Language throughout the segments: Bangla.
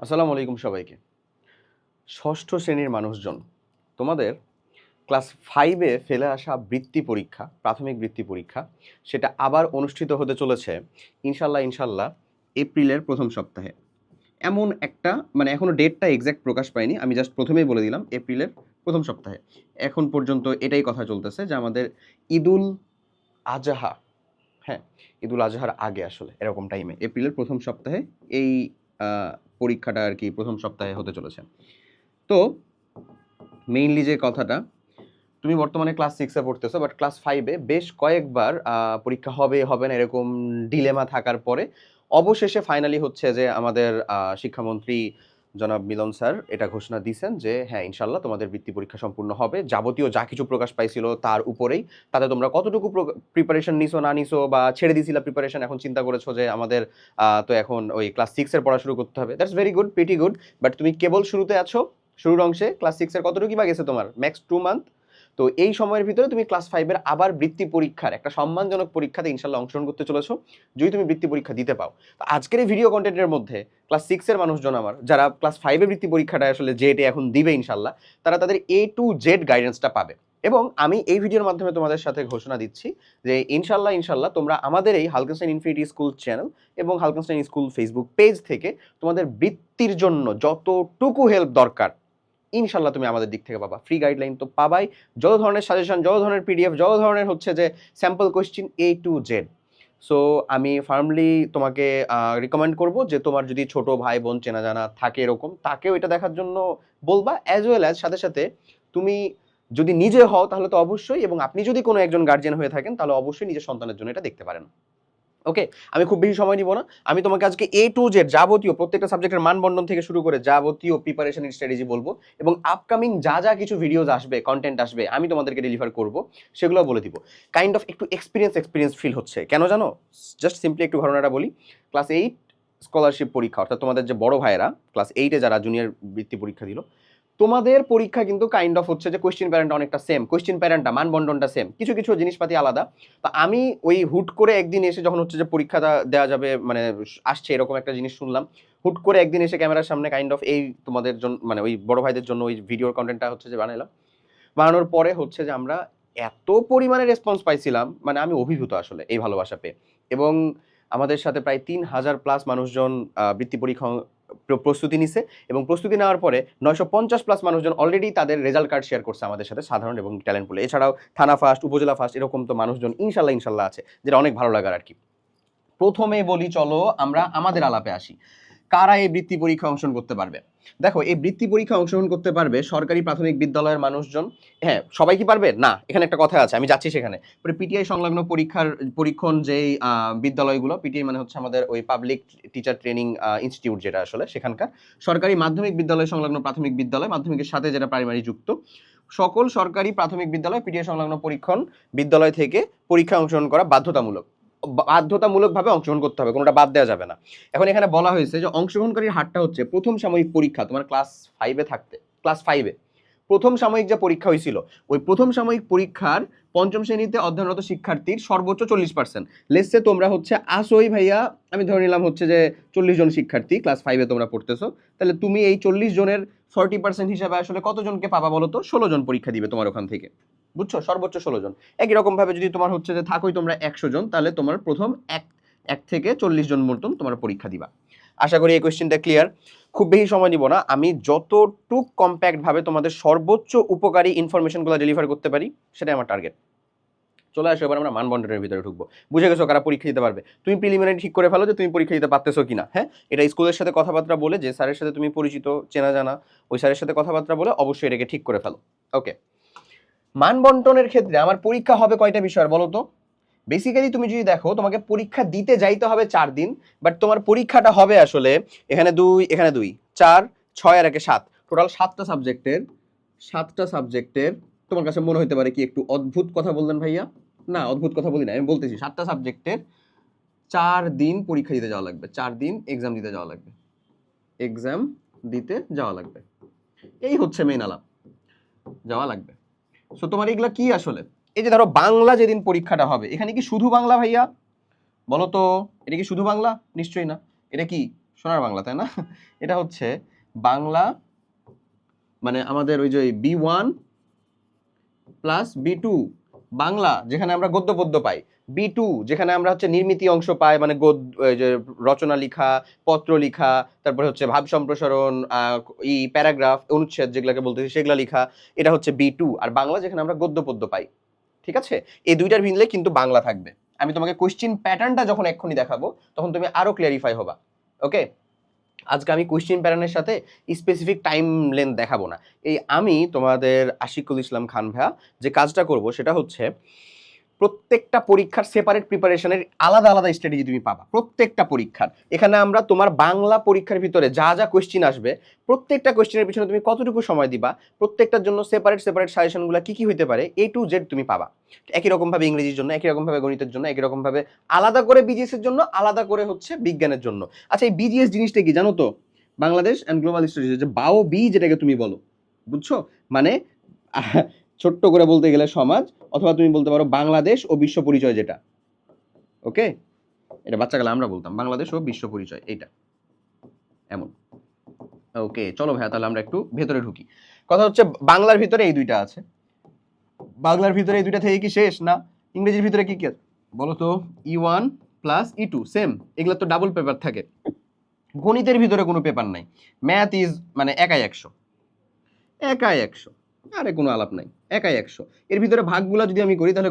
আসসালামু আলাইকুম সবাইকে। ষষ্ঠ শ্রেণীর মানুষজন, তোমাদের ক্লাস 5-এ ফেলে আসা বৃত্তি পরীক্ষা, প্রাথমিক বৃত্তি পরীক্ষা, সেটা আবার অনুষ্ঠিত হতে চলেছে ইনশাল্লাহ এপ্রিলের প্রথম সপ্তাহে। এমন একটা এখনো ডেটটা এক্সাক্ট প্রকাশ পায়নি, আমি জাস্ট প্রথমেই বলে দিলাম এপ্রিলের প্রথম সপ্তাহে। এখন পর্যন্ত এটাই কথা চলতেছে যে আমাদের ঈদুল আজহা, হ্যাঁ, ঈদুল আজহার আগে আসলে এরকম টাইমে এপ্রিলের প্রথম সপ্তাহে এই পরীক্ষাটা আর কি প্রথম সপ্তাহে হতে চলেছে। তো মেইনলি যে কথাটা, তুমি বর্তমানে ক্লাস 6-এ পড়তেছো, বাট ক্লাস 5-এ বেশ কয়েকবার পরীক্ষা হবে হবে না এরকম ডিলেমা থাকার পরে অবশেষে ফাইনালি হচ্ছে যে আমাদের শিক্ষামন্ত্রী জনাব মিলন স্যার এটা ঘোষণা দিয়েছেন যে হ্যাঁ ইনশাল্লাহ তোমাদের বৃত্তি পরীক্ষা সম্পূর্ণ হবে। যাবতীয় যা কিছু প্রকাশ পাইছিল তার উপরেই, তাতে তোমরা কতটুকু প্রিপারেশন নিছো না নিছো বা ছেড়ে দিয়েছিলা প্রিপারেশন, এখন চিন্তা করেছো যে আমাদের তো এখন ওই ক্লাস 6-এর পড়া শুরু করতে হবে। That's very good, pretty good. But তুমি কেবল শুরুতে আছো, শুরুর অংশে। ক্লাস 6-এর কতটুকু বা গেছে তোমার? Max 2 month. তো এই সময়ের ভিতরে তুমি ক্লাস 5-এর আবার বৃত্তি পরীক্ষার একটা সম্মানজনক পরীক্ষাতে ইনশাল্লাহ অংশগ্রহণ করতে চলেছো, যদি তুমি বৃত্তি পরীক্ষা দিতে পাও। তো আজকের এই ভিডিও কন্টেন্টের মধ্যে ক্লাস 6-এর মানুষজন আমার, যারা ক্লাস 5-এ বৃত্তি পরীক্ষাটা আসলে জেটে এখন দিবে ইনশাল্লাহ, তারা তাদের A to Z গাইডেন্সটা পাবে। এবং আমি এই ভিডিওর মাধ্যমে তোমাদের সাথে ঘোষণা দিচ্ছি যে ইনশাল্লাহ তোমরা আমাদের এই হালকেনস্টাইন ইনফিনিটি স্কুল চ্যানেল এবং হালকেনস্টাইন স্কুল ফেসবুক পেজ থেকে তোমাদের বৃত্তির জন্য যতটুকু হেল্প দরকার ইনশাল্লাহ তুমি আমাদের দিক থেকে পাবা। ফ্রি গাইডলাইন তো পাবাই, যত ধরনের সাজেশন, যত ধরনের পিডিএফ, যত ধরনের হচ্ছে যে sample question A to Z। So আমি ফার্মলি তোমাকে রিকমেন্ড করব যে তোমার যদি ছোট ভাই বোন চেনা জানা থাকে এরকম, তাকেও এটা দেখার জন্য বলবা। অ্যাজ ওয়েল অ্যাজ সাথে সাথে তুমি যদি নিজে হও তাহলে তো অবশ্যই, এবং আপনি যদি কোনো একজন গার্জিয়ান হয়ে থাকেন তাহলে অবশ্যই নিজের সন্তানের জন্য এটা দেখতে পারেন। ওকে, আমি খুব বেশি সময় নিব না। আমি তোমাকে আজকে A to Z যাবতীয় প্রত্যেকটা সাবজেক্টের মানবন্ধন থেকে শুরু করে যাবতীয় প্রিপারেশন স্ট্র্যাটেজি বলবো, এবং আপকামিং যা যা কিছু ভিডিওস আসবে, কন্টেন্ট আসবে, আমি তোমাদেরকে ডেলিভার করব, সেগুলো বলে দিব। কাইন্ড অফ একটু এক্সপিরিয়েন্স ফিল হচ্ছে কেন জানো? জাস্ট সিম্পলি একটু ঘটনাটা বলি। ক্লাস 8 স্কলারশিপ পরীক্ষা, অর্থাৎ তোমাদের যে বড় ভাইয়েরা ক্লাস 8-এ যারা জুনিয়র বৃত্তি পরীক্ষা দিল, তোমাদের পরীক্ষা কিন্তু কাইন্ড অফ হচ্ছে যে কোয়েশ্চেন প্যাটার্নটা অনেকটা সেম, কোয়েশ্চেন প্যাটার্নটা মানবন্ধনটা সেম, কিছু কিছু জিনিসপাতি আলাদা। তো আমি ওই হুট করে একদিন এসে যখন হচ্ছে যে পরীক্ষাটা দেওয়া যাবে আসছে এরকম একটা জিনিস শুনলাম, হুট করে একদিন এসে ক্যামেরার সামনে কাইন্ড অফ এই তোমাদের জন্য ওই বড় ভাইদের জন্য ওই ভিডিওর কন্টেন্টটা হচ্ছে যে বানাইলাম। বানানোর পরে হচ্ছে যে আমরা এত পরিমাণে রেসপন্স পাইছিলাম, আমি অভিভূত আসলে এই ভালোবাসা পেয়ে। এবং আমাদের সাথে প্রায় 3,000 প্লাস মানুষজন বৃত্তি পরীক্ষা প্রস্তুতি নিছে, এবং প্রস্তুতি নেওয়ার পরে 950 প্লাস মানুষজন অলরেডি তাদের রেজাল্ট কার্ড শেয়ার করছে আমাদের সাথে, সাধারণ এবং ট্যালেন্ট পুলে। এছাড়াও থানা ফার্স্ট, উপজেলা ফার্স্ট, এরকম তো মানুষজন ইনশাল্লাহ আছে, যেটা অনেক ভালো লাগার আর কি। প্রথমে বলি, চলো আমরা আমাদের আলাপে আসি। কারা এই বৃত্তি পরীক্ষা অংশগ্রহণ করতে পারবে? দেখো, এই বৃত্তি পরীক্ষা অংশগ্রহণ করতে পারবে সরকারি প্রাথমিক বিদ্যালয়ের মানুষজন। হ্যাঁ, সবাই কি পারবে না? এখানে একটা কথা আছে, আমি যাচ্ছি সেখানে। পিটিআই সংলগ্ন পরীক্ষণ যেই বিদ্যালয়গুলো, পিটিআই মানে হচ্ছে আমাদের ওই পাবলিক টিচার ট্রেনিং ইনস্টিটিউট, যেটা আসলে সেখানকার সরকারি মাধ্যমিক বিদ্যালয় সংলগ্ন প্রাথমিক বিদ্যালয়, মাধ্যমিকের সাথে যেটা প্রাইমারি যুক্ত, সকল সরকারি প্রাথমিক বিদ্যালয় পিটিআই সংলগ্ন পরীক্ষণ বিদ্যালয় থেকে পরীক্ষা অংশগ্রহণ করা বাধ্যতামূলকভাবে অংশগ্রহণ করতে হবে, কোনোটা বাদ দেওয়া যাবে না। এখন এখানে বলা হয়েছে যে অংশগ্রহণকারীর হারটা হচ্ছে প্রথম সাময়িক পরীক্ষা, তোমার ক্লাস 5-এ থাকতে, ক্লাস 5-এ প্রথম সাময়িক যে পরীক্ষা হয়েছিল, ওই প্রথম সাময়িক পরীক্ষার পঞ্চম শ্রেণীতে অধ্যয়নরত শিক্ষার্থীর সর্বোচ্চ 40%। লেটসে তোমরা হচ্ছে আসোই ভাইয়া, আমি ধরে নিলাম হচ্ছে যে 40 জন শিক্ষার্থী ক্লাস 5-এ তোমরা পড়তেছো, তাহলে তুমি এই 40 জনের 40% হিসাবে আসলে কতজনকে পাবা বলো তো? 16 জন পরীক্ষা দিবে তোমার ওখান থেকে, বুঝছো? সর্বোচ্চ 16 জন। একই রকম ভাবে যদি তোমার হচ্ছে যে থাকোই তোমরা 100 জন, তাহলে তোমার প্রথম এক থেকে 40 জন মতন তোমার পরীক্ষা দিবা। আশা করি এই কোয়েশ্চেনটা ক্লিয়ার। খুব বেশি সময় নিব না, আমি যতটুক কম্প্যাক্ট ভাবে তোমাদের সর্বোচ্চ উপকারী ইনফরমেশনগুলো ডেলিভার করতে পারি সেটাই আমার টার্গেট। চলে আসো, এবার আমরা মানবন্ধনের ভিতরে ঢুকবো। বুঝে গেছো কারা পরীক্ষা দিতে পারবে? তুমি প্রিলিমিনারি ঠিক করে ফেলো যে তুমি পরীক্ষা দিতে পারতেছো কিনা। হ্যাঁ, এটা স্কুলের সাথে কথাবার্তা বলে, যে স্যারের সাথে তুমি পরিচিত চেনা জানা, ওই স্যারের সাথে কথাবার্তা বলে অবশ্যই এটাকে ঠিক করে ফেলো। ওকে, মানবন্টনের ক্ষেত্রে আমার পরীক্ষা হবে কয়টা বিষয় বলো তো? বেসিক্যালি তুমি যদি দেখো, তোমাকে পরীক্ষা দিতে যাইতে হবে 4 দিন, বাট তোমার পরীক্ষাটা হবে আসলে এখানে 2, এখানে 2, 4, 6 আর 1 7, টোটাল 7টা সাবজেক্টের। তোমার কাছে মনে হতে পারে কি একটু অদ্ভুত কথা বললেন ভাইয়া? না, অদ্ভুত কথা বলি না, আমি বলতেছি 7টা সাবজেক্টের 4 দিন পরীক্ষা দিতে যাওয়া লাগবে, 4 দিন এক্সাম দিতে যাওয়া লাগবে। এই হচ্ছে মেইন আলাপ, যাওয়া লাগবে। সো তোমার এগুলা কি আসলে? এই যে ধরো বাংলা যেদিন পরীক্ষাটা হবে, এখানে কি শুধু বাংলা ভাইয়া? বলো তো, এটা কি শুধু বাংলা? নিশ্চয়ই না। এটা কি সোনার বাংলা, তাই না? এটা হচ্ছে বাংলা, মানে আমাদের ওই যে B1 প্লাস B2 বাংলা, যেখানে আমরা গদ্য পদ্য পাই, B2 যেখানে আমরা হচ্ছে নির্মিতি অংশ পাই, মানে যে রচনা লিখা, পত্র লিখা, তারপরে হচ্ছে ভাব সম্প্রসারণ, প্যারাগ্রাফ, অনুচ্ছেদ যেগুলোকে বলতেছি সেগুলো লিখা, এটা হচ্ছে B2। আর বাংলা যেখানে আমরা গদ্য পদ্য পাই, ঠিক আছে? এই দুইটার ভিতরে কিন্তু বাংলা থাকবে। আমি তোমাকে কোশ্চেন প্যাটার্নটা যখন এক্ষুনি দেখাবো তখন তুমি আরো ক্লিয়ারিফাই হবা। ওকে, আজকে আমি কোশ্চেন প্যাটার্নের সাথে স্পেসিফিক টাইম লেন্থ দেখাবো না। এই আমি তোমাদের আশিকুল ইসলাম খান ভাইয়া যে কাজটা করব সেটা হচ্ছে প্রত্যেকটা পরীক্ষার সেপারেট প্রিপারেশনের আলাদা আলাদা স্ট্র্যাটেজি তুমি পাবা প্রত্যেকটা পরীক্ষার। এখানে আমরা তোমার বাংলা পরীক্ষার ভিতরে যা যা কোশ্চেন আসবে প্রত্যেকটা কোশ্চেনের পিছনে তুমি কতটুকু সময় দিবা, প্রত্যেকটার জন্য সেপারেট সেপারেট সাজেশনগুলো কি কি হতে পারে A to Z তুমি পাবা। একই রকমভাবে ইংরেজির জন্য, একই রকমভাবে গণিতের জন্য, একই রকমভাবে আলাদা করে বিজিএস এর জন্য, আলাদা করে হচ্ছে বিজ্ঞানের জন্য। আচ্ছা, এই বিজিএস জিনিসটা কি জানো তো? বাংলাদেশ অ্যান্ড গ্লোবাল স্টাডিজ, যে বাও বি যেটাকে তুমি বলো, বুঝছো? মানে ছোট্ট করে বলতে গেলে সমাজ, অথবা তুমি বলতে পারো বাংলাদেশ ও বিশ্ব পরিচয়, যেটা ওকে, এটা বাচ্চাকালে আমরা বলতাম বাংলাদেশ ও বিশ্ব পরিচয়, এইটা এমন। ওকে চলো ভাইয়া, তাহলে আমরা একটু ভেতরে ঢুকি। কথা হচ্ছে বাংলার ভিতরে এই দুইটা আছে, বাংলার ভিতরে এই দুইটা থেকে কি শেষ না? ইংরেজির ভিতরে কি কি আছে বলো তো? E1 প্লাস E2 সেম, এগুলো তো ডাবল পেপার থাকে। গণিতের ভিতরে কোনো পেপার নাই, ম্যাথ ইজ মানে একাই 100, একাই 100, আরে কোনো আলাপ নাই, একাই 100। এর ভিতরে ভাগগুলো যদি আমি করি তাহলে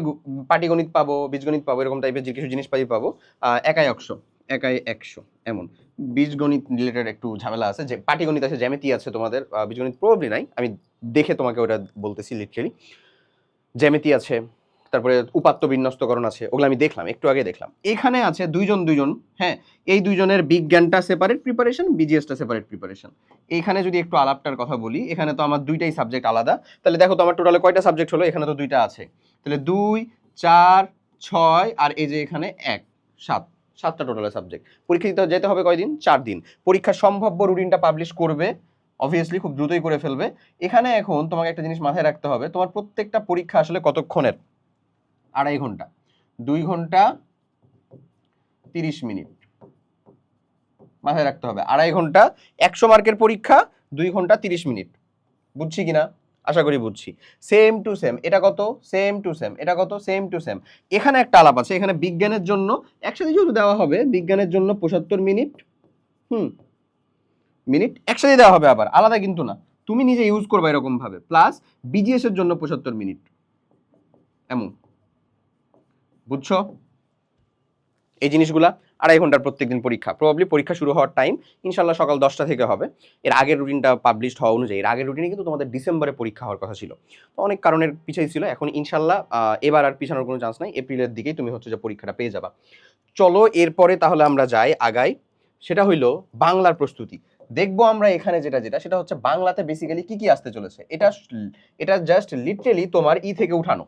পাটিগণিত পাবো, বীজগণিত পাবো, এরকম টাইপের যে কিছু জিনিসপাতি পাবো। একাই 100, একাই 100 এমন। বীজগণিত রিলেটেড একটু ঝামেলা আছে, যে পাটিগণিত আছে, জ্যামিতি আছে তোমাদের, বীজগণিত প্রবাবলি নাই, আমি দেখে তোমাকে ওটা বলতেছি লিটারালি। জ্যামিতি আছে, তারপরে উপাত্ত বিন্যস্তকরণ আছে, ওগুলো আমি দেখলাম, একটু আগে দেখলাম। এখানে আছে দুইজন, হ্যাঁ, এই দুইজনের বিজ্ঞানটা সেপারেট প্রিপারেশন, বিজিএসটা সেপারেট প্রিপারেশন। এইখানে যদি একটু আলাপটার কথা বলি, এখানে তো আমার দুইটাই সাবজেক্ট আলাদা। তাহলে দেখো তো আমার টোটালে কয়টা সাবজেক্ট হলো? এখানে তো দুইটা আছে, তাহলে 2 4 6 আর এই যে এখানে 1 7, 7টা টোটাল সাবজেক্ট। পরীক্ষা দিতে যেতে হবে কয়দিন? 4 দিন। পরীক্ষা সম্ভাব্য রুটিনটা পাবলিশ করবে, অবভিয়াসলি খুব দ্রুতই করে ফেলবে। এখানে এখন তোমাকে একটা জিনিস মাথায় রাখতে হবে, তোমার প্রত্যেকটা পরীক্ষা আসলে কতক্ষণের? 2.5 ঘন্টা, 2 ঘন্টা 30 মিনিট, মাথায় রাখতে হবে। 2.5 ঘন্টা, 100 মার্কের পরীক্ষা, 2 ঘন্টা 30 মিনিট। বুঝছি কিনা? আশা করি বুঝছি। সেম টু সেম, এটা কত? সেম টু সেম, এটা কত? Same to same. এখানে একটা আলাপ আছে, এখানে বিজ্ঞানের জন্য একসাথে যেহেতু দেওয়া হবে, বিজ্ঞানের জন্য 75 মিনিট, মিনিট একসাথে দেওয়া হবে, আবার আলাদা কিন্তু না, তুমি নিজে ইউজ করবে এরকম ভাবে। প্লাস বিজিএস এর জন্য 75 মিনিট, এমন। বুঝছো এই জিনিসগুলা? 2.5 ঘন্টার প্রত্যেকদিন পরীক্ষা, প্রবাবলি পরীক্ষা শুরু হওয়ার টাইম ইনশাল্লাহ সকাল 10টা থেকে হবে। এর আগের রুটিনটা পাবলিশড হওয়া অনুযায়ী, এর আগের রুটিনে কিন্তু তোমাদের ডিসেম্বরে পরীক্ষা হওয়ার কথা ছিল, তো অনেক কারণের পিছাই ছিল। এখন ইনশাল্লাহ এবার আর পিছানোর কোনো চান্স নাই, এপ্রিলের দিকেই তুমি হচ্ছে যে পরীক্ষাটা পেয়ে যাবা। চলো এরপরে তাহলে আমরা যাই আগাই, সেটা হইলো বাংলার প্রস্তুতি। দেখবো আমরা এখানে যেটা সেটা হচ্ছে বাংলাতে বেসিক্যালি কি কি আসতে চলেছে। এটা জাস্ট লিটারেলি তোমার থেকে উঠানো,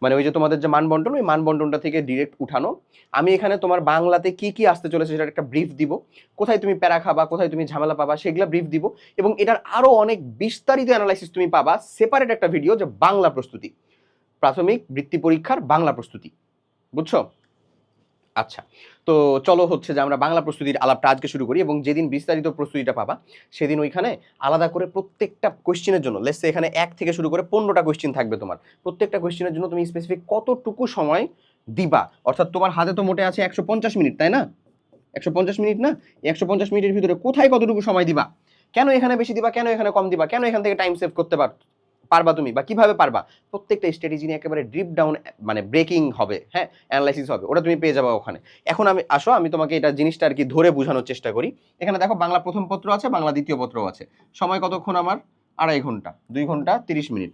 মানে ওই যে তোমাদের যে মানবন্টন, ওই মানবন্টনটা থেকে ডিরেক্ট উঠানো। আমি এখানে তোমার বাংলাতে কি কি আসতে চলেছে সেটার একটা ব্রিফ দিব, কোথায় তুমি প্যারা খাবা, কোথায় তুমি ঝামেলা পাবা, সেগুলা ব্রিফ দিব। এবং এটার আরো অনেক বিস্তারিত অ্যানালাইসিস তুমি পাবা সেপারেট একটা ভিডিও, যে বাংলা প্রস্তুতি, প্রাথমিক বৃত্তি পরীক্ষার বাংলা প্রস্তুতি। বুঝছো? আচ্ছা, তো চলো হচ্ছে যে আমরা বাংলা প্রস্তুতির আলাপটা আজকে শুরু করি, এবং যেদিন বিস্তারিত প্রস্তুতিটা পাবা সেদিন ওইখানে আলাদা করে প্রত্যেকটা কোয়েশ্চেনের জন্য, লেটস সে এখানে 1 থেকে শুরু করে 15টা কোয়েশ্চেন থাকবে তোমার, প্রত্যেকটা কোয়েশ্চেনের জন্য তুমি স্পেসিফিক কতটুকু সময় দিবা। অর্থাৎ তোমার হাতে তো মোটে আছে 150 মিনিট, তাই না? 150 মিনিট না? 150 মিনিটের ভিতরে কোথায় কতটুকু সময় দিবা, কেন এখানে বেশি দিবা, কেন এখানে কম দিবা, কেন এখান থেকে টাইম সেভ করতে পারবা তুমি, বা কিভাবে পারবা, প্রত্যেকটা স্ট্র্যাটেজি নিয়ে একেবারে ড্রিপ ডাউন, মানে ব্রেকিং হবে, হ্যাঁ, অ্যানালাইসিস হবে, ওটা তুমি পেয়ে যাবে ওখানে। এখন আমি তোমাকে এটা জিনিসটা আর কি ধরে বোঝানোর চেষ্টা করি। এখানে দেখো বাংলা প্রথম পত্র আছে, বাংলা দ্বিতীয় পত্রও আছে। সময় কতক্ষণ আমার? 2.5 ঘন্টা, 2 ঘন্টা 30 মিনিট,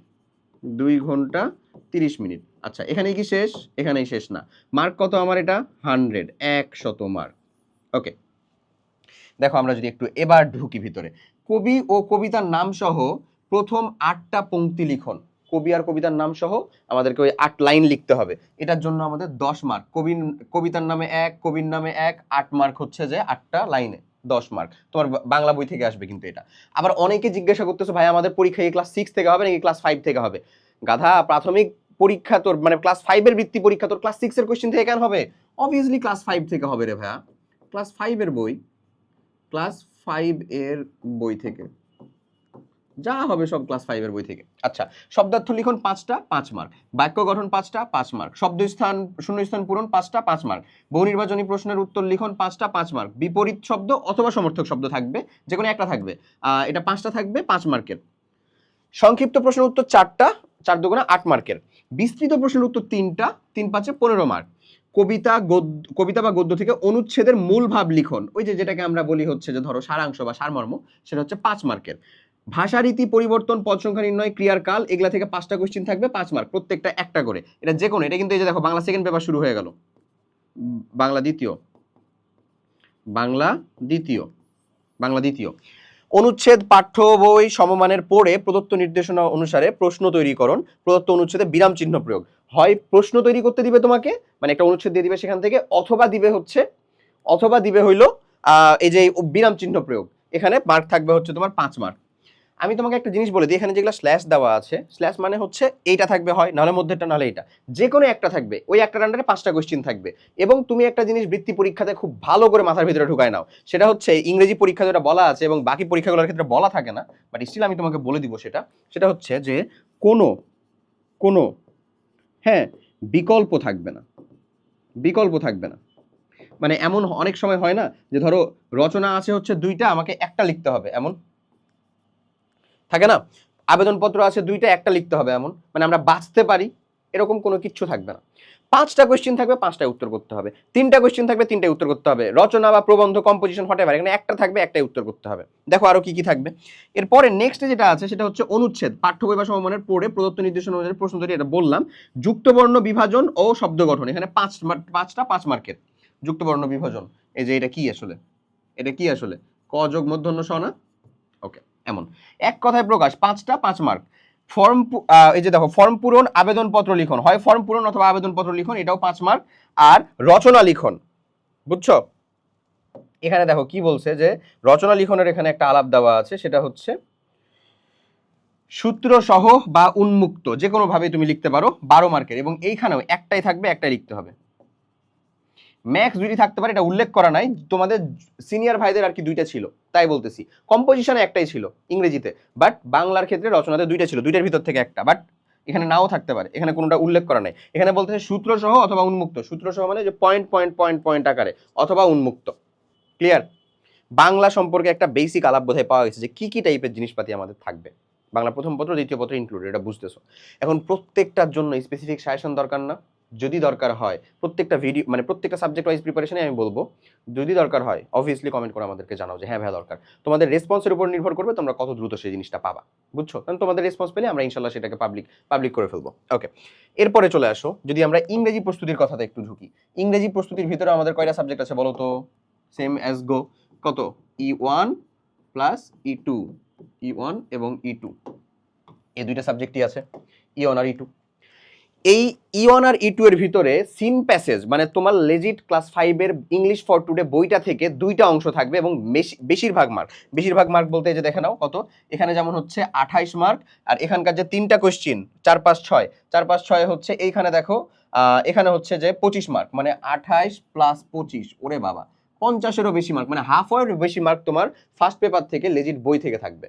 2 ঘন্টা 30 মিনিট। আচ্ছা, এখানেই কি শেষ? এখানেই শেষ না। মার্ক কত আমার? এটা 100 মার্ক। ওকে, দেখো আমরা যদি একটু এবার ঢুকি ভিতরে, কবি ও কবিতার নাম সহ প্রথম 8টা পংক্তি লিখন। কবি আর কবিতার নাম সহ আমাদেরকে ওই 8 লাইন লিখতে হবে, এটার জন্য আমাদের 10 মার্ক। কবিতার নামে 1, কবির নামে 1, 8 মার্ক হচ্ছে যে 8টা লাইনে 10 মার্ক। তোমার বাংলা বই থেকে আসবে কিন্তু এটা। আবার অনেকে জিজ্ঞাসা করতেছো, ভাই আমাদের পরীক্ষা কি ক্লাস 6 থেকে হবে নাকি ক্লাস 5 থেকে হবে? গাধা, প্রাথমিক পরীক্ষা তোর মানে ক্লাস 5 এর বৃত্তি পরীক্ষা তোর ক্লাস 6 এর কোশ্চেন থেকে কেন হবে? অবভিয়াসলি ক্লাস 5 থেকে হবে রে ভাইয়া, ক্লাস 5 এর বই, ক্লাস 5 এর বই থেকে, যা হবে সব ক্লাস 5 এর বই থেকে। আচ্ছা, শব্দার্থ লিখন 5টা 5 মার্ক, বাক্য গঠন 5টা 5 মার্ক, শব্দস্থান শূন্যস্থান পূরণ 5টা 5 মার্ক, বহু নির্বাচনী প্রশ্নের উত্তর লিখন 5টা 5 মার্ক, বিপরীত শব্দ অথবা সমর্থক শব্দ থাকবে, যে কোনো একটা থাকবে, এটা 5টা থাকবে 5 মার্কের, সংক্ষিপ্ত প্রশ্নের উত্তর 4টা, 4 দুগুণে 8 মার্কের, বিস্তৃত প্রশ্নের উত্তর 3টা, 3 5 15 মার্ক, কবিতা বা গদ্য থেকে অনুচ্ছেদের মূল ভাব লিখন, ওই যে যেটাকে আমরা বলি হচ্ছে যে ধরো সারাংশ বা সারমর্ম, সেটা হচ্ছে 5 মার্কের, ভাষারীতি পরিবর্তন, পদ সংখ্যা নির্ণয়, ক্রিয়ার কাল, এগুলা থেকে 5টা কোশ্চেন থাকবে 5 মার্ক, প্রত্যেকটা একটা করে। এটা যে কোনো, এটা কিন্তু এই যে দেখো বাংলা সেকেন্ড পেপার শুরু হয়ে গেল, বাংলা দ্বিতীয়, বাংলা দ্বিতীয়, বাংলা দ্বিতীয়, অনুচ্ছেদ পাঠ্য বই সমমানের পড়ে প্রদত্ত নির্দেশনা অনুসারে প্রশ্ন তৈরিকরণ, প্রদত্ত অনুচ্ছেদে বিরাম চিহ্ন প্রয়োগ, হয় প্রশ্ন তৈরি করতে দিবে তোমাকে, মানে একটা অনুচ্ছেদ দিয়ে দিবে সেখান থেকে, অথবা দিবে হইলো এই যে বিরাম চিহ্ন প্রয়োগ, এখানে মার্ক থাকবে হচ্ছে তোমার 5 মার্ক। আমি তোমাকে একটা জিনিস বলে দিই, এখানে যেগুলো স্ল্যাশ দেওয়া আছে, স্ল্যাশ মানে হচ্ছে এইটা থাকবে হয়, নাহলে মধ্যেটা, নাহলে এইটা, যে কোনো একটা থাকবে, ওই একটার আন্ডারে 5টা কোশ্চেন থাকবে। এবং তুমি একটা জিনিস বৃত্তি পরীক্ষাতে খুব ভালো করে মাথার ভিতরে ঢুকায় নাও, সেটা হচ্ছে ইংরেজি পরীক্ষা যেটা বলা আছে এবং বাকি পরীক্ষাগুলোর ক্ষেত্রে বলা থাকে না, বাট স্টিল আমি তোমাকে বলে দিব, সেটা হচ্ছে যে কোনো হ্যাঁ বিকল্প থাকবে না, বিকল্প থাকবে না। মানে এমন অনেক সময় হয় না যে ধরো রচনা আছে হচ্ছে 2টা, আমাকে একটা লিখতে হবে, এমন থাকে না, আবেদনপত্র আছে 2টা, একটা লিখতে হবে, এমন মানে আমরা বাঁচতে পারি, এরকম কোনো কিচ্ছু থাকবে না। 5টা কোশ্চেন থাকবে, 5টায় উত্তর করতে হবে, 3টা কোশ্চেন থাকবে, 3টায় উত্তর করতে হবে, রচনা বা প্রবন্ধ, কম্পোজিশন, হটেভার, এখানে একটা থাকবে, একটাই উত্তর করতে হবে। দেখো আরো কি কি থাকবে। এরপরে নেক্সট যেটা আছে সেটা হচ্ছে অনুচ্ছেদ পাঠ্য বই বা সমমানের পড়ে প্রদত্ত নির্দেশনা অনুযায়ী প্রশ্ন তৈরি, এটা বললাম। যুক্তবর্ণ বিভাজন ও শব্দ গঠন, এখানে 5টা 5 মার্কের, যুক্তবর্ণ বিভাজন, এই যে এটা কি আসলে, ক যোগ মূর্ধন্য ষ না, ওকে, এমন এক কথায় প্রকাশ, 5টা 5 মার্ক। ফর্ম, এই যে দেখো ফর্ম পূরণ, আবেদনপত্র লিখন, হয় ফর্ম পূরণ অথবা আবেদনপত্র লিখন, এটাও 5 মার্ক। আর রচনা লিখন, বুঝছো, এখানে দেখো কি বলছে যে রচনা লিখনের এখানে একটা আলাপ দেওয়া আছে, সেটা হচ্ছে সূত্র সহ বা উন্মুক্ত, যে কোনো ভাবে তুমি লিখতে পারো, 12 মার্কের, এবং এইখানেও একটাই থাকবে, একটাই লিখতে হবে। ম্যাক্স 2টি থাকতে পারে, এটা উল্লেখ করা নাই, তোমাদের সিনিয়র ভাইদের আর কি 2টা ছিল, তাই বলতেছি। কম্পোজিশনে একটাই ছিল ইংরেজিতে, বাট বাংলার ক্ষেত্রে রচনাতে 2টা ছিল, 2টার ভিতর থেকে একটা, বাট এখানে নাও থাকতে পারে, এখানে কোনোটা উল্লেখ করা নাই। এখানে বলতেছে সূত্র সহ অথবা উন্মুক্ত, সূত্র সহ মানে যে পয়েন্ট পয়েন্ট পয়েন্ট পয়েন্ট আকারে, অথবা উন্মুক্ত। ক্লিয়ার? বাংলা সম্পর্কে একটা বেসিক আলাপ বোধহয় পাওয়া গেছে যে কি কি টাইপের জিনিসপাতি আমাদের থাকবে, বাংলা প্রথম পত্র দ্বিতীয় পত্র ইনক্লুডেড, এটা বুঝতেছো। এখন প্রত্যেকটার জন্য স্পেসিফিক সাজেশন দরকার না, যদি দরকার হয় প্রত্যেকটা ভিডিও, মানে প্রত্যেকটা সাবজেক্ট ওয়াইজ প্রিপারেশনে আমি বলবো, যদি দরকার হয় অবভিয়াসলি কমেন্ট করে আমাদেরকে জানাও যে হ্যাঁ ভাই দরকার। তোমাদের রেসপন্সের উপর নির্ভর করবে তোমরা কত দ্রুত সেই জিনিসটা পাবা, বুঝছো? কারণ তোমাদের রেসপন্স পেলে আমরা ইনশাল্লাহ সেটাকে পাবলিক করে ফেলবো। ওকে, এরপরে চলে আসো, যদি আমরা ইংরেজি প্রস্তুতির কথাতে একটু ঢুকি। ইংরেজি প্রস্তুতির ভিতরে আমাদের কয়টা সাবজেক্ট আছে বলো তো? সেম অ্যাজ গো, কত? E1 প্লাস E2, E1 এবং E2, এই দুইটা সাবজেক্টই আছে, E1 আর E2। এই E1 আর E2 এর ভিতরে সিন প্যাসেজ, মানে তোমার লেজিট ক্লাস 5 এর ইংলিশ ফর টুডে বইটা থেকে 2টা অংশ থাকবে, এবং বেশিরভাগ মার্ক বলতে যে দেখে নাও কত, এখানে যেমন হচ্ছে 28 মার্ক, আর এখানকার যে 3টা কোশ্চেন 4 5 6, 4 5 6 হচ্ছে এইখানে দেখো, এখানে হচ্ছে যে 25 মার্ক, মানে 28 প্লাস 25, ওরে বাবা 50-এরও বেশি মার্ক, মানে হাফ এর বেশি মার্ক তোমার ফার্স্ট পেপার থেকে লেজিট বই থেকে থাকবে।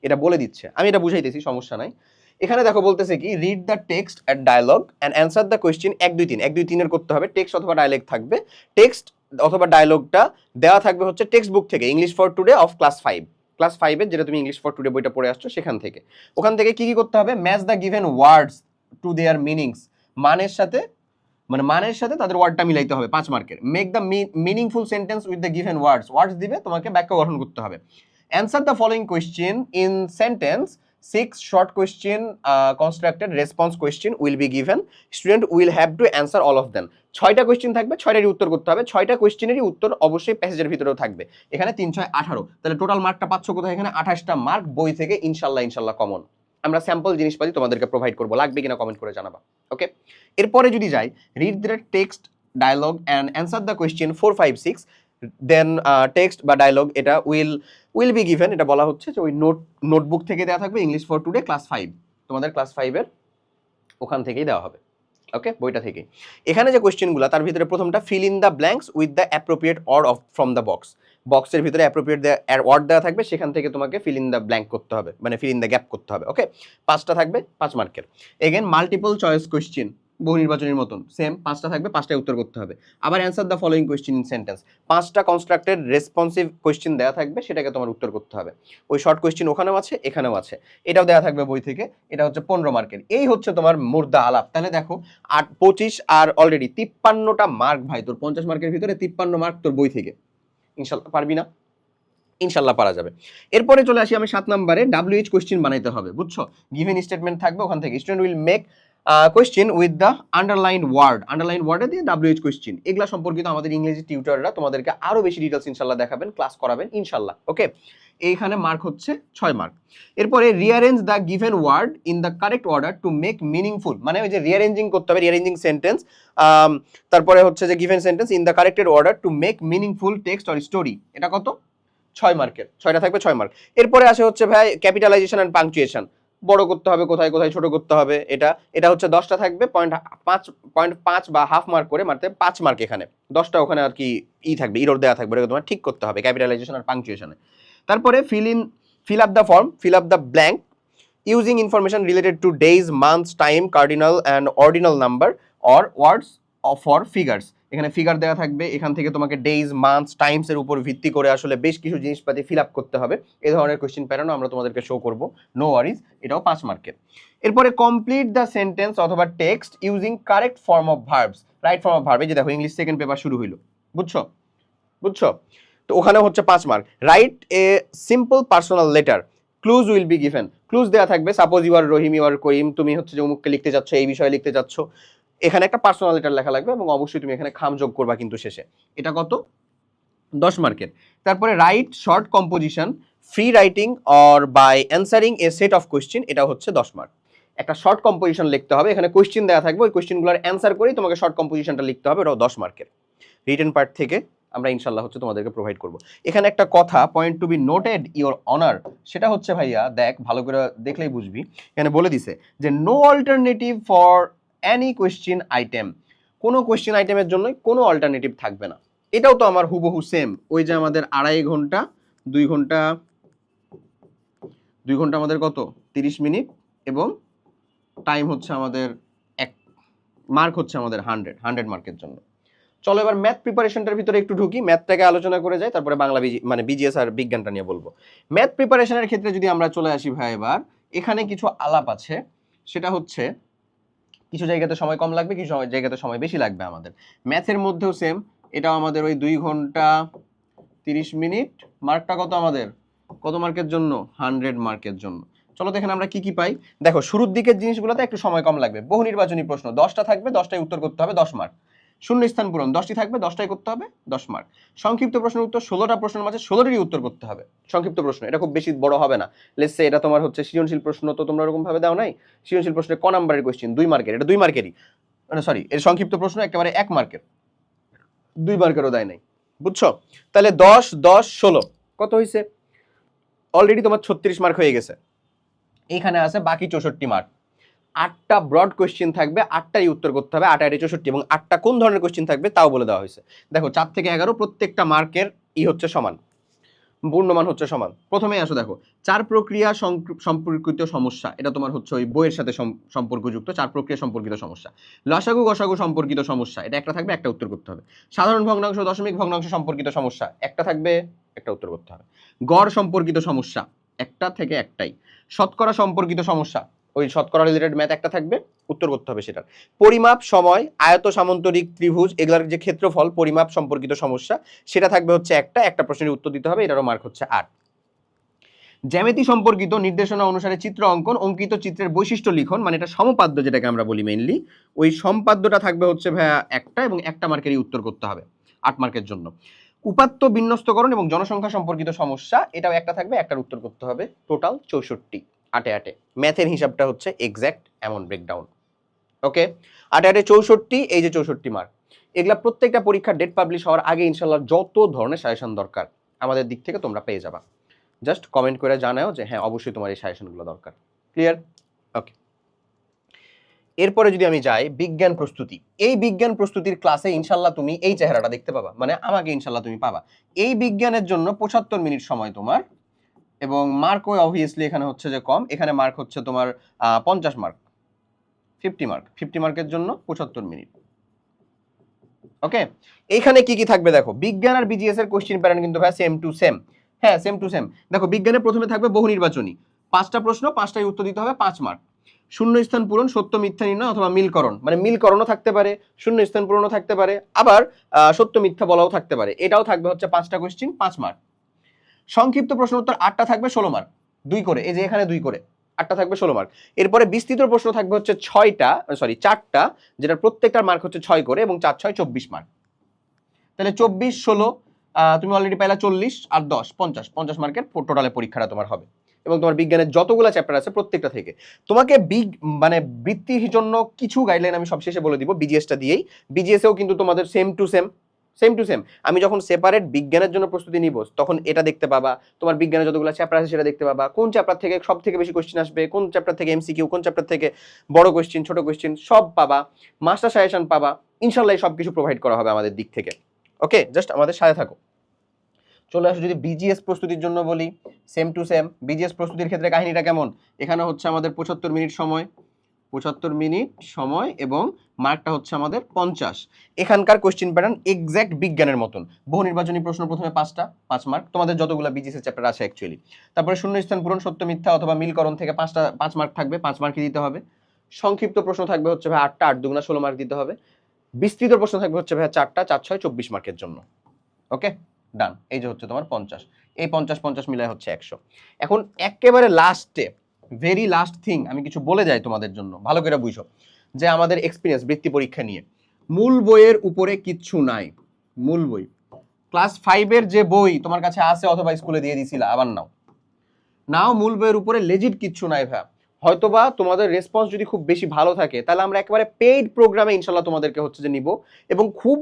এটা বলে দিচ্ছে, আমি এটা বুঝাইতেছি, সমস্যা নাই। এখানে দেখো বলতেছে কি, read the text and dialogue and answer the question 1 2 3, 1 2 3 এর করতে হবে, টেক্সট অথবা ডায়ালগ থাকবে। টেক্সট অথবা ডায়ালগটা দেওয়া থাকবে হচ্ছে টেক্সট বুক থেকে, English for today of class 5 এর, যেটা তুমি ইংলিশ ফর টুডে বইটা পড়ে আসছো সেখান থেকে। ওখান থেকে কি কি করতে হবে? Match the given words to their meanings, মানের সাথে তাদের ওয়ার্ডটা মিলাইতে হবে, 5 মার্কের। Make the meaningful sentence with the given words দিবে, তোমাকে বাক্য গঠন করতে হবে। Answer the following question in sentence, 6 short question constructed response question will be given, student will have to answer all of them। 6টা কোয়েশ্চেন থাকবে, 6টারই উত্তর করতে হবে, 6টা কোয়েশ্চেনেরই উত্তর অবশ্যই প্যাসেজের ভিতরেও থাকবে। এখানে 3 6 18, তাহলে টোটাল মার্কটা পাচ্ছ কোথায়? এখানে 28টা মার্ক বই থেকে, ইনশাল্লাহ কমন। আমরা স্যাম্পল জিনিসপাতি তোমাদেরকে প্রোভাইড করবো, লাগবে কিনা কমেন্ট করে জানাবা। ওকে, এরপরে যদি যাই, read the text dialogue and answer the question 4 5 6, then text বা ডায়ালগ এটা উইল বি গিভেন, এটা বলা হচ্ছে যে ওই নোটবুক থেকে দেওয়া থাকবে, ইংলিশ ফর টুডে ক্লাস 5, তোমাদের ক্লাস 5 এর ওখান থেকেই দেওয়া হবে। ওকে, বইটা থেকে। এখানে যে কোয়েশ্চেনগুলো, তার ভিতরে প্রথমটা, fill in the blanks with the appropriate word of from the box, বক্সের ভিতরে অ্যাপ্রোপ্রিয়েট ওয়ার্ড দেওয়া থাকবে, সেখান থেকে তোমাকে ফিল ইন দ্য ব্ল্যাঙ্ক করতে হবে, মানে ফিল ইন দ্য গ্যাপ করতে হবে। ওকে, 5টা থাকবে 5 মার্কের। এগেন মাল্টিপল চয়েস কোয়েশ্চেন, বহু নির্বাচনের মতন সেম 5টা থাকবে, 5টায় উত্তর করতে হবে। আবার answer the following question in sentence, 5টা কনস্ট্রাক্টেড রেসপন্সিভ কোয়েশ্চেন দেওয়া থাকবে, সেটাকে তোমার উত্তর করতে হবে। ওই শর্ট কোয়েশ্চেন ওখানেও আছে, এখানেও আছে, এটাও দেওয়া থাকবে বই থেকে। এটা হচ্ছে 15 মার্কের। এই হচ্ছে তোমার মুর্দা আলাপ। তাহলে দেখো 25 আর অলরেডি 53টা মার্ক ভাই, তোর 50 মার্কের ভিতরে 53 মার্ক তোর বই থেকে। ইনশাল্লাহ পারবি না? ইনশাল্লাহ পারা যাবে। এরপরে চলে আসি আমি 7 নম্বরে, WH কোয়েশ্চেন বানাইতে হবে, বুঝছো? গিভেন স্টেটমেন্ট থাকবে, ওখান থেকে student will make question with the underline ওয়ার্ডে দিয়ে WH কোয়েশ্চেন। এগুলা সম্পর্কিত আমাদের ইংরেজি টিউটররা তোমাদেরকে আরো বেশি ডিটেলস ইনশাল্লাহ দেখাবেন, ক্লাস করাবেন ইনশাল্লাহ। ওকে, এইখানে মার্ক হচ্ছে 6 মার্ক। এরপরে rearrange the given word in the correct order to make meaningful, মানে ওই যে রিঅ্যারেঞ্জিং করতে হবে, রিঅ্যারেঞ্জিং সেন্টেন্স, তারপরে হচ্ছে যে given sentence in the corrected order to make meaningful text or story. এটা কত? 6 মার্কের, 6টা থাকবে 6 মার্ক। এরপরে আসে হচ্ছে ভাই ক্যাপিটালাইজেশন এন্ড পাংচুয়েশন, বড় করতে হবে কোথায় কোথায়, ছোট করতে হবে। এটা হচ্ছে 10টা থাকবে, 0.5 বা হাফ মার্ক করে, মারতে 5 মার্ক এখানে, 10টা ওখানে আর কি থাকবে, ইরর দেওয়া থাকবে, এটা তোমার ঠিক করতে হবে ক্যাপিটালাইজেশন আর পাংচুয়েশনে। তারপরে fill up the blank using information related to days, months, time, cardinal and ordinal number or words for figures. এখানে ফিগার দেওয়া থাকবে, এখান থেকে তোমাকে ডেজ, মান্থস, টাইমস এর উপর ভিত্তি করে আসলে বেশ কিছু জিনিসপাতি ফিল আপ করতে হবে। এই ধরনের কোয়েশ্চেন প্যাটার্নও আমরা তোমাদেরকে শো করব, নো ওয়ারিজ, এটাও 5 মার্কের। এরপরে কমপ্লিট দ্য সেন্টেন্স অথবা text using correct form of verbs, right form of verb. এই যে দেখো ইংলিশ সেকেন্ড পেপার শুরু হইলো, বুঝছো? তো ওখানে হচ্ছে 5 mark. Write a simple personal letter, clues will be given. Clues দেওয়া থাকবে, suppose you are Rahim, you are Karim, তুমি হচ্ছে যে অমুককে লিখতে যাচ্ছ, এই বিষয়ে লিখতে যাচ্ছ, এখানে একটা পার্সোনাল লেটার লেখা লাগবে এবং অবশ্যই তুমি এখানে খাম যোগ করবা কিন্তু শেষে। এটা কত? 10 মার্কের। তারপরে write short composition free writing or by answering a set of question, এটা হচ্ছে 10 মার্ক। একটা শর্ট কম্পোজিশন লিখতে হবে, এখানে কোয়েশ্চেন দেওয়া থাকবে, ওই কোয়েশ্চেনগুলোর অ্যান্সার করেই তোমাকে শর্ট কম্পোজিশনটা লিখতে হবে, এটাও 10 মার্কের। রিটেন পার্ট থেকে আমরা ইনশাল্লাহ হচ্ছে তোমাদেরকে প্রোভাইড করব। এখানে একটা কথা, point to be noted your honour, সেটা হচ্ছে ভাইয়া দেখ, ভালো করে দেখলেই বুঝবি। এখানে বলে দিছে যে no alternative for any question item, কোনো কোয়েশ্চেন আইটেমের জন্য কোনো অল্টারনেটিভ থাকবে না। এটাও তো আমার হুবহু সেম, ওই যে আমাদের 2.5 ঘন্টা 2 ঘন্টা আমাদের কত 30 মিনিট, এবং টাইম হচ্ছে আমাদের 1 মার্ক হচ্ছে আমাদের 100 মার্কের জন্য। চলো এবার ম্যাথ প্রিপারেশনটার ভিতরে একটু ঢুকি, ম্যাথটাকে আলোচনা করে যাই, তারপরে বাংলা মানে বিজিএস আর বিজ্ঞানটা নিয়ে বলবো। ম্যাথ প্রিপারেশনের ক্ষেত্রে যদি আমরা চলে আসি ভাই, এবার এখানে কিছু আলাপ আছে, সেটা হচ্ছে কিছু জায়গাতে সময় কম লাগবে, কিছু জায়গাতে সময় বেশি লাগবে আমাদের। ম্যাথের মধ্যেও সেম, এটাও আমাদের ওই 2 ঘন্টা 30 মিনিট, মার্কটা কত আমাদের, কত মার্কের জন্য? 100 মার্কের জন্য। চলো দেখেন আমরা কি কি পাই। দেখো শুরুর দিকের জিনিসগুলোতে একটু সময় কম লাগবে, বহু নির্বাচনী প্রশ্ন 10টা থাকবে, 10টাই উত্তর করতে হবে, 10 মার্ক। শূন্য স্থান পূরণ 10টি থাকবে, 10টাই করতে হবে, 10 মার্ক। সংক্ষিপ্ত প্রশ্নের উত্তর 16টা প্রশ্নের মাঝে 16টিরই উত্তর করতে হবে। সংক্ষিপ্ত প্রশ্ন এটা খুব বেশি বড় হবে না। লেটস সে এটা তোমার হচ্ছে সৃজনশীল প্রশ্ন, তো তোমরা এরকম ভাবে দাও নাই, সৃজনশীল প্রশ্নের ক নাম্বারের কোশ্চেন 2 মার্কের, এটা 2 মার্কেরই, মানে সরি এর সংক্ষিপ্ত প্রশ্ন একেবারে 1 মার্কের, 2 মার্কেরও দেয় নাই, বুঝছো? তাহলে 10 10 16 কত হয়েছে? অলরেডি তোমার 36 মার্ক হয়ে গেছে। এইখানে আছে বাকি 64 মার্ক। 8টা ব্রড কোয়েশ্চেন থাকবে, 8টাই উত্তর করতে হবে, 8 8 64, এবং 8টা কোন ধরনের কোয়েশ্চেন থাকবে তাও বলে দেওয়া হয়েছে। দেখো 4 থেকে 11 প্রত্যেকটা মার্কের হচ্ছে সমান, পূর্ণমান হচ্ছে সমান। প্রথমেই আসো দেখো, 4 প্রক্রিয়া সম্পর্কিত সমস্যা, এটা তোমার হচ্ছে ওই বইয়ের সাথে সম্পর্কযুক্ত 4 প্রক্রিয়া সম্পর্কিত সমস্যা। লসাগু গসাগু সম্পর্কিত সমস্যা, এটা একটা থাকবে, একটা উত্তর করতে হবে। সাধারণ ভগ্নাংশ দশমিক ভগ্নাংশ সম্পর্কিত সমস্যা, একটা থাকবে, একটা উত্তর করতে হবে। গড় সম্পর্কিত সমস্যা, একটা থেকে একটাই। শতকরা সম্পর্কিত সমস্যা, ওই শতকরা রিলেটেড ম্যাথ একটা থাকবে, উত্তর করতে হবে সেটার। পরিমাপ, সময়, আয়ত, সামান্তরিক, ত্রিভুজ, এগুলার যে ক্ষেত্রফল পরিমাপ সম্পর্কিত সমস্যা, সেটা থাকবে হচ্ছে একটা প্রশ্নের উত্তর দিতে হবে, এটারও মার্ক হচ্ছে 8। জ্যামিতি সম্পর্কিত নির্দেশনা অনুসারে চিত্র অঙ্কন, অঙ্কিত চিত্রের বৈশিষ্ট্য লিখন, মানে এটা সমপাদ্য যেটাকে আমরা বলি মেইনলি, ওই সম্পাদ্যটা থাকবে হচ্ছে ভাইয়া একটা, এবং একটা মার্কেরই উত্তর করতে হবে 8 মার্কের জন্য। উপাত্ত বিন্যস্তকরণ এবং জনসংখ্যা সম্পর্কিত সমস্যা, এটাও একটা থাকবে, একটার উত্তর করতে হবে। টোটাল 64, 8 8। ম্যাথের হিসাবটা হচ্ছে এক্স্যাক্ট এমন ব্রেকডাউন। ওকে, 8 8 64, এই যে 64 মার্ক। এগুলা প্রত্যেকটা পরীক্ষার ডেট পাবলিশ হওয়ার আগে ইনশাল্লাহ যত ধরনের সাজেশন দরকার আমাদের দিক থেকে তোমরা পেয়ে যাবা। জাস্ট কমেন্ট করে জানাও যে হ্যাঁ অবশ্যই তোমার এই সাজেশনগুলো দরকার। ক্লিয়ার? ওকে, এরপরে যদি আমি যাই বিজ্ঞান প্রস্তুতি, এই বিজ্ঞান প্রস্তুতির ক্লাসে ইনশাল্লাহ তুমি এই চেহারাটা দেখতে পাবা, মানে আমাকে ইনশাল্লাহ তুমি পাবা। এই বিজ্ঞানের জন্য 75 মিনিট সময় তোমার, এবং মার্কও অবভিয়াসলি এখানে হচ্ছে যে কম, এখানে মার্ক হচ্ছে তোমার 50 মার্ক, 50 মার্কের জন্য 75 মিনিট। ওকে, এইখানে কি কি থাকবে দেখো, বিজ্ঞান আর বিজিএস এর কোশ্চেন প্যাটার্ন কিন্তু ভাই সেম টু সেম। হ্যাঁ, সেম টু সেম। দেখো বিজ্ঞানের প্রথমে থাকবে বহু নির্বাচনী, 5টা প্রশ্ন, 5টাই উত্তর দিতে হবে, 5 মার্ক। শূন্যস্থান পূরণ, সত্য মিথ্যা নির্ণয় অথবা মিলকরণ, মানে মিলকরণও থাকতে পারে, শূন্যস্থান পূরণও থাকতে পারে, আবার সত্য মিথ্যা বলাও থাকতে পারে। এটাও থাকবে হচ্ছে 5টা কোশ্চেন, 5 মার্ক। সংক্ষিপ্ত প্রশ্ন উত্তর 8টা থাকবে, 16 মার্ক, 2 করে, এই যে এখানে 2 করে, 8টা থাকবে 16 মার্ক। এরপরে বিস্তৃত প্রশ্ন থাকবে হচ্ছে 4টা, যেটা প্রত্যেকটার মার্ক হচ্ছে 6 করে, এবং 4 6 24 মার্ক। তাহলে 24 16, তুমি অলরেডি পাইলা 40 আর 10 50 মার্কের টোটালে পরীক্ষাটা তোমার হবে। এবং তোমার বিজ্ঞানের যতগুলো চ্যাপ্টার আছে প্রত্যেকটা থেকে তোমাকে মানে বৃত্তির জন্য কিছু গাইডলাইন আমি সবশেষে বলে দিব, বিজিএসটা দিয়েই। বিজিএসেও কিন্তু তোমাদের সেম টু সেম। আমি যখন সেপারেট বিজ্ঞানের জন্য প্রস্তুতি নিব তখন এটা দেখতে পাবা, তোমার বিজ্ঞানের যতগুলো চ্যাপ্টার আছে সেটা দেখতে পাবা, কোন চ্যাপ্টার থেকে সব থেকে বেশি কোশ্চেন আসবে, কোন চ্যাপ্টার থেকে এমসিকিউ, কোন চ্যাপ্টার থেকে বড় কোশ্চেন, ছোট কোশ্চেন, সব পাবা, মাস্টার সাজেশন পাবা, ইনশাল্লাহ সব কিছু প্রোভাইড করা হবে আমাদের দিক থেকে। ওকে, জাস্ট আমাদের সাথে থাকো। চলে আসো যদি বিজিএস প্রস্তুতির জন্য বলি, সেম টু সেম। বিজিএস প্রস্তুতির ক্ষেত্রে কাহিনীটা কেমন, এখানে হচ্ছে আমাদের 75 মিনিট সময় এবং মার্কটা হচ্ছে আমাদের 50। এখানকার কোশ্চেন প্যাটার্ন এক্স্যাক্ট বিজ্ঞানের মতন, বহু নির্বাচনী প্রশ্ন প্রথমে 5টা, 5 মার্ক, তোমাদের যতগুলো বিজিএস চ্যাপ্টার আছে অ্যাকচুয়ালি। তারপরে শূন্যস্থান পূরণ, সত্য মিথ্যা অথবা মিলকরণ থেকে 5টা, 5 মার্ক থাকবে, 5 মার্কই দিতে হবে। সংক্ষিপ্ত প্রশ্ন থাকবে হচ্ছে ভাই 8টা, 8 দুগুণা 16 মার্ক দিতে হবে। বিস্তৃত প্রশ্ন থাকবে হচ্ছে ভাই 4টা, 4 6 24 মার্কের জন্য। ওকে, ডান। এই যে হচ্ছে তোমার 50, এই 50 মিলায় হচ্ছে 100। এখন একেবারে লাস্টে, ভেরি লাস্ট থিং আমি কিছু বলে যাই তোমাদের জন্য, ভালো করে বুঝো, যে আমাদের এক্সপিরিয়েন্স বৃত্তি পরীক্ষা নিয়ে মূল বইয়ের উপরে কিচ্ছু নাই। মূল বই ক্লাস 5 এর যে বই তোমার কাছে আছে অথবা স্কুলে দিয়ে দিছিলা, আবার নাও মূল বইয়ের উপরে লেজিট কিচ্ছু নাই ভাই। হয়তোবা তোমাদের রেসপন্স যদি খুব বেশি ভালো থাকে তাহলে আমরা একেবারে পেইড প্রোগ্রামে ইনশাল্লাহ তোমাদেরকে হচ্ছে যে নিব, এবং খুব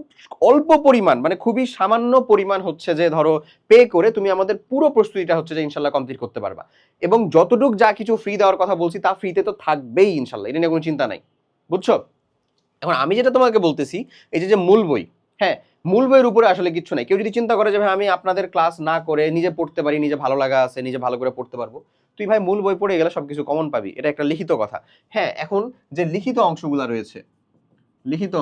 অল্প পরিমাণ, মানে খুবই সামান্য পরিমাণ হচ্ছে যে ধরো পে করে তুমি আমাদের পুরো প্রস্তুতিটা হচ্ছে যে ইনশাল্লাহ কমপ্লিট করতে পারবা। এবং যতটুক যা কিছু ফ্রি দেওয়ার কথা বলছি তা ফ্রিতে তো থাকবেই ইনশাল্লাহ, এটা নিয়ে কোনো চিন্তা নাই, বুঝছো? এখন আমি যেটা তোমাকে বলতেছি, এই যে মূল বই, হ্যাঁ, মূল বইয়ের উপরে আসলে কিছু নাই। কেউ যদি চিন্তা করে যে ভাই আমি আপনাদের ক্লাস না করে নিজে পড়তে পারি, নিজে ভালো লাগা আছে, নিজে ভালো করে পড়তে পারবো, তুই ভাই মূল বই পড়ে গেলে সবকিছু কমন পাবি, এটা একটা লিখিত কথা। হ্যাঁ, এখন যে লিখিত অংশগুলো রয়েছে, লিখিত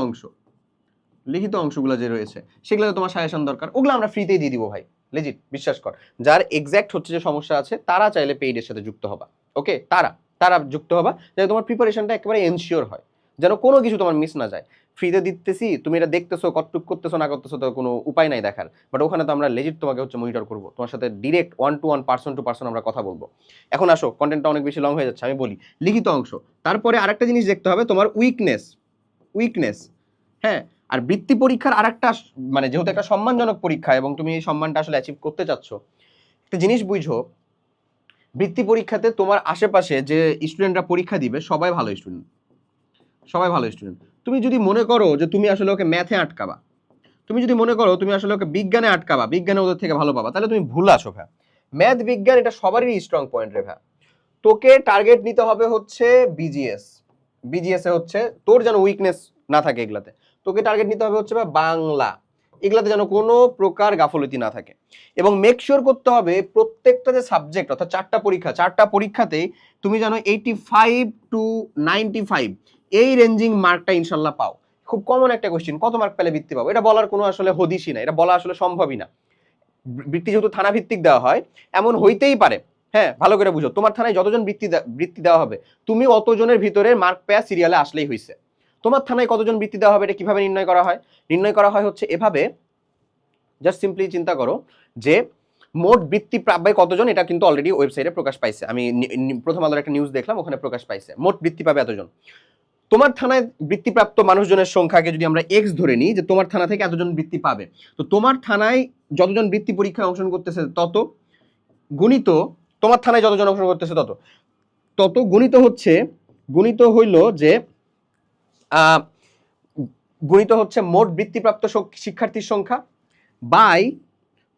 অংশগুলো যে রয়েছে সেগুলোতে তোমার সাজেশন দরকার, ওগুলো আমরা ফ্রিতেই দিয়ে দিব ভাই, লেজিট বিশ্বাস কর। যার এক্স্যাক্ট হচ্ছে যে সমস্যা আছে তারা চাইলে পেইডের সাথে যুক্ত হবা। ওকে, তারা যুক্ত হবা, যাতে তোমার প্রিপারেশনটা একেবারে এনশিওর হয়, যেন কোনো কিছু তোমার মিস না যায়। ফ্রিতে দিতেছি, তুমি এটা দেখতেছো, কতটুক করতেছো না করতেছো তো কোনো উপায় নাই দেখার, বাট ওখানে তো আমরা লেজিট তোমাকে হচ্ছে মনিটর করবো, তোমার সাথে direct 1-to-1, person to person আমরা কথা বলবো। এখন আসো, কন্টেন্টটা অনেক বেশি লং হয়ে যাচ্ছে, আমি বলি লিখিত অংশ। তারপরে আরেকটা জিনিস দেখতে হবে, তোমার উইকনেস। হ্যাঁ, আর বৃত্তি পরীক্ষার আরেকটা, মানে যেহেতু একটা সম্মানজনক পরীক্ষা এবং তুমি এই সম্মানটা আসলে অ্যাচিভ করতে চাচ্ছ, একটা জিনিস বুঝো, বৃত্তি পরীক্ষাতে তোমার আশেপাশে যে স্টুডেন্টরা পরীক্ষা দিবে সবাই ভালো স্টুডেন্ট। তুমি যদি মনে করো যে তুমি আসলে ওকে ম্যাথে আটকাবা, তুমি যদি মনে করো তুমি আসলে ওকে বিজ্ঞানে আটকাবা, বিজ্ঞানে ওদের থেকে ভালো পাবা, তাহলে তুমি ভুল আছো ভাই। ম্যাথ বিজ্ঞান এটা সবারই স্ট্রং পয়েন্ট রে ভাই। তোকে টার্গেট নিতে হবে হচ্ছে বিজিএস এ হচ্ছে তোর যেন উইকনেস না থাকে এগুলাতে। তোকে টার্গেট নিতে হবে হচ্ছে বাংলা, এগুলাতে যেন কোনো প্রকার গাফলতি না থাকে। এবং মেক শিওর করতে হবে প্রত্যেকটা যে সাবজেক্ট, অর্থাৎ 4টা পরীক্ষাতেই তুমি যেন 85 to 95 এই রেঞ্জিং মার্কটা ইনশাল্লাহ পাও। খুব কমন একটা কোশ্চেন, কত মার্ক পেলে বৃত্তি পাবো, এটা বলার কোনো আসলে হদিশই না, এটা বলা আসলে সম্ভবই না। বৃত্তি যেহেতু থানা ভিত্তিক দেওয়া হয়, এমন হইতেই পারে, হ্যাঁ ভালো করে বুঝো, তোমার থানায় যতজন বৃত্তি দেওয়া হবে তুমি অতজনের ভিতরে মার্ক পেয়া সিরিয়ালে আসলেই হয়েছে। তোমার থানায় কতজন বৃত্তি দেওয়া হবে এটা কিভাবে নির্ণয় করা হয়? নির্ণয় করা হয় হচ্ছে এভাবে, জাস্ট সিম্পলি চিন্তা করো যে মোট বৃত্তি পাবে কতজন, এটা কিন্তু অলরেডি ওয়েবসাইটে প্রকাশ পাইছে, আমি প্রথম আলোর একটা নিউজ দেখলাম, ওখানে প্রকাশ পাইছে মোট বৃত্তি পাবে এতজন। তোমার থানায় বৃত্তিপ্রাপ্ত মানুষজনের সংখ্যাকে যদি আমরা এক্স ধরে নিই, যে তোমার থানা থেকে এতজন বৃত্তি পাবে, তো তোমার থানায় যতজন বৃত্তি পরীক্ষায় অংশগ্রহণ করতেছে তত গুণিত তোমার থানায় যতজন অংশগ্রহণ করতেছে তত গুণিত হইল যে গুণিত হচ্ছে মোট বৃত্তিপ্রাপ্ত শিক্ষার্থীর সংখ্যা বাই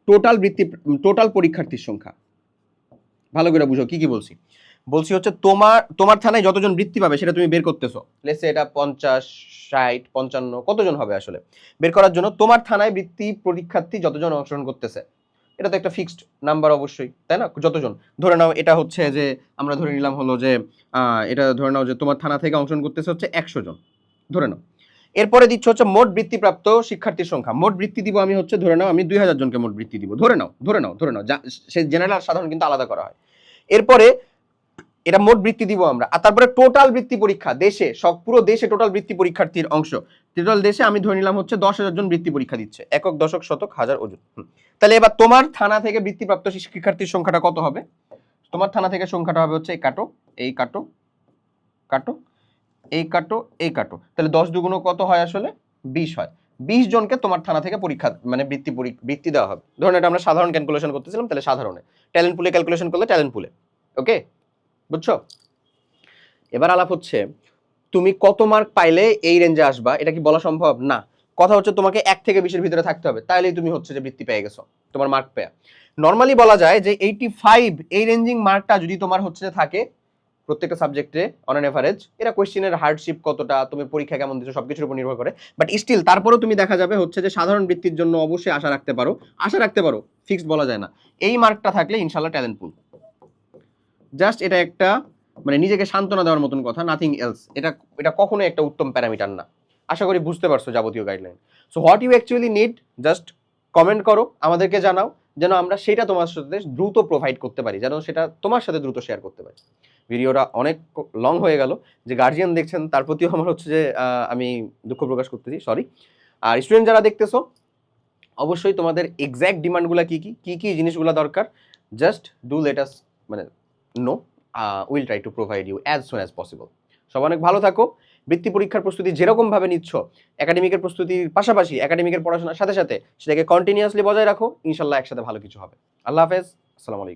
টোটাল পরীক্ষার্থীর সংখ্যা। ভালো করে বুঝো কি বলছি। বলছি হচ্ছে তোমার তোমার থানায় যতজন বৃত্তি পাবে সেটা তুমি বের করতেছো, লেটস সে এটা 50, 60, 55 কতজন হবে আসলে, বের করার জন্য তোমার থানায় বৃত্তি পরীক্ষার্থী যতজন অংশগ্রহণ করতেছে, এটা তো একটা ফিক্সড নাম্বার অবশ্যই, তাই না? যতজন ধরে নাও, এটা হচ্ছে যে আমরা ধরে নিলাম হলো যে এটা ধরে নাও যে তোমার থানা থেকে অংশগ্রহণ করতেছে হচ্ছে 100 জন ধরে নাও। এরপরে দিচ্ছে হচ্ছে মোট বৃত্তিপ্রাপ্ত শিক্ষার্থীর সংখ্যা, মোট বৃত্তি দিব আমি হচ্ছে ধরে নাও আমি 2000 জনকে মোট বৃত্তি দিব, ধরে নাও সে জেনারেল আর সাধারণ কিন্তু আলাদা করা হয়। এরপরে এটা মোট বৃত্তি দিব আমরা, আর তারপরে টোটাল বৃত্তি পরীক্ষা দেশে সব পুরো দেশে টোটাল বৃত্তি পরীক্ষার্থীর অংশ, টোটাল দেশে আমি ধরে নিলাম হচ্ছে 10,000 জন বৃত্তি পরীক্ষা দিচ্ছে, একক দশক শতক হাজার ওজন। তাহলে এবার তোমার থানা থেকে বৃত্তিপ্রাপ্ত শিক্ষার্থীর সংখ্যাটা কত হবে? তোমার থানা থেকে সংখ্যাটা হবে হচ্ছে এই কাটো, এই কাটো, কাটো, এই কাটো, এই কাটো, তাহলে 10 দুগুণ কত হয় আসলে? 20 হয়। 20 জনকে তোমার থানা থেকে পরীক্ষা মানে বৃত্তি দেওয়া হবে। ধরুন এটা আমরা সাধারণ ক্যালকুলেশন করতেছিলাম, তাহলে সাধারণে, ট্যালেন্ট পুলে ক্যালকুলেশন করলে ট্যালেন্ট পুলে। ওকে, বুঝছো? এবার আলাপ হচ্ছে তুমি কত মার্ক পাইলে এই রেঞ্জে আসবা, এটা কি বলা সম্ভব? না। কথা হচ্ছে তোমাকে 1 থেকে 20 এর ভিতরে থাকতে হবে, তাহলেই তুমি হচ্ছে যে বৃত্তি পেয়ে গেছো, তোমার মার্ক পেয়ে। নরমালি বলা যায় যে 85 এই রেঞ্জিং মার্কটা যদি তোমার হচ্ছে যে থাকে প্রত্যেকটা সাবজেক্টে অন অ্যান এভারেজ, এটা কোয়েশ্চেনের হার্ডশিপ কতটা, তুমি পরীক্ষা কেমন দিচ্ছ সবকিছুর উপর নির্ভর করে, বাট স্টিল তারপরেও তুমি দেখা যাবে হচ্ছে যে সাধারণ বৃত্তির জন্য অবশ্যই আশা রাখতে পারো, ফিক্সড বলা যায় না। এই মার্কটা থাকলে ইনশাল্লাহ ট্যালেন্ট পুল। জাস্ট এটা একটা মানে নিজেকে সান্ত্বনা দেওয়ার মতন কথা, নাথিং এলস। এটা কখনোই একটা উত্তম প্যারামিটার না। আশা করি বুঝতে পারছো যাবতীয় guideline. So what you actually need, just comment করো, আমাদেরকে জানাও, যেন আমরা সেটা তোমার সাথে দ্রুত প্রোভাইড করতে পারি, যেন সেটা তোমার সাথে দ্রুত শেয়ার করতে পারি। ভিডিওটা অনেক লং হয়ে গেল, যে গার্জিয়ান দেখছেন তার প্রতিও আমার হচ্ছে যে আমি দুঃখ প্রকাশ করতেছি, সরি। আর স্টুডেন্ট যারা দেখতেছো, অবশ্যই তোমাদের এক্স্যাক্ট ডিমান্ডগুলো কি জিনিসগুলো দরকার, জাস্ট ডু লেট আস মানে know, will try to provide you as soon as possible. সবাই অনেক ভালো থাকো। বৃত্তি পরীক্ষার প্রস্তুতি যেরকমভাবে নিচ্ছ, একাডেমিকের প্রস্তুতির পাশাপাশি একাডেমিকের পড়াশোনার সাথে সাথে সেটাকে কন্টিনিউয়াসলি বজায় রাখো, ইনশাল্লাহ একসাথে ভালো কিছু হবে। আল্লাহ হাফেজ, আসসালামু আলাইকুম।